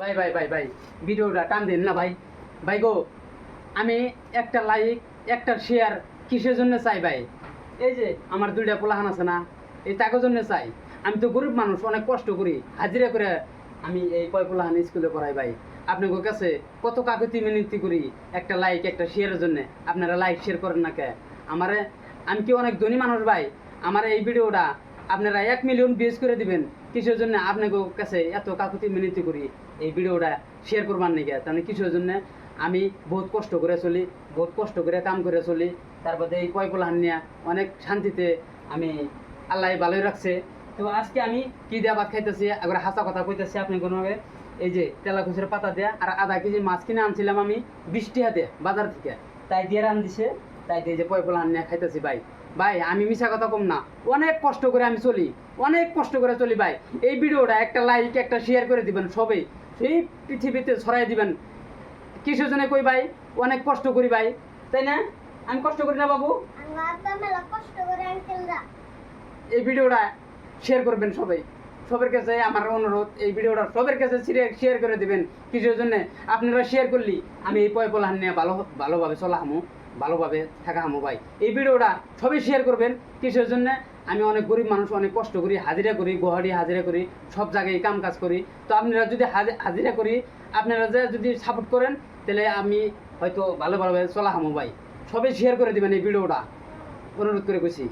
ভাই ভাই ভাই ভাই ভিডিওটা টান দিন না ভাই। ভাই গো, আমি একটা লাইক একটা শেয়ার কিসের জন্য চাই ভাই? এই যে আমার দুইটা পোলাহান আছে না, এই টাকার জন্য চাই। আমি তো গরিব মানুষ, অনেক কষ্ট করি, হাজিরা করে আমি এই কয় পোলাহান স্কুলে পড়াই ভাই। আপনাদের কাছে কত কাকুতি মিনতি করি একটা লাইক একটা শেয়ারের জন্য। আপনারা লাইক শেয়ার করেন না কে? আমারে আমি কি অনেক ধনী মানুষ ভাই? আমার এই ভিডিওটা আপনারা 1 মিলিয়ন ভিউজ করে দিবেন। কিসের জন্য আপনাদের কাছে এত কাকুতি মিনতি করি এই ভিডিওটা শেয়ার করবার নাকি? তাহলে কিসের জন্য? আমি বহুত কষ্ট করে চলি, বহুত কষ্ট করে কাম করে চলি। তারপরে এই কয়পোলাহান নিয়ে অনেক শান্তিতে আমি আল্লাহ ভালোই রাখছে। তো আজকে আমি কি দিয়ে ভাত খাইতেছি, একবার হাসা কথা কইতেছি আপনি কোনোভাবে। এই যে তেলা খুচুর পাতা দেয়া আর আধা কেজি মাছ কিনে আনছিলাম আমি 20 টাকা দিয়ে বাজার থেকে, তাই দিয়ে রান দিছে। তাই দিয়ে যে কয়পোলাহান নিয়ে খাইতেছি ভাই। ভাই আমি মিশা কথা কম না, অনেক কষ্ট করে আমি চলি, অনেক কষ্ট করে চলি ভাই। এই ভিডিওটা একটা লাইক একটা শেয়ার করে দিবেন সবাই, সেই পৃথিবীতে ছড়াই দিবেন। কিসের জন্য কই ভাই? অনেক কষ্ট করি ভাই, তাই না? আমি কষ্ট করি না বাবু? এই ভিডিওটা শেয়ার করবেন সবাই। সবার কাছে আমার অনুরোধ, এই ভিডিওটা সবার কাছে শেয়ার করে দিবেন। কিসের জন্য? আপনারা শেয়ার করলি আমি এই পয়পলাহান নিয়ে ভালোভাবে চলা হামু, ভালোভাবে থাকা হামু ভাই। এই ভিডিওটা সবাই শেয়ার করবেন। কিসের জন্য? আমি অনেক গরিব মানুষ, অনেক কষ্ট করি, হাজিরা করি, গুয়াহাটি হাজিরা করি, সব জায়গায় কাম কাজ করি। তো আপনারা যদি হাজিরা করি, আপনারা যদি সাপোর্ট করেন, তাহলে আমি হয়তো ভালোভাবে চলা হামু ভাই। সবাই শেয়ার করে দিবেন এই ভিডিওটা, অনুরোধ করে গেছি।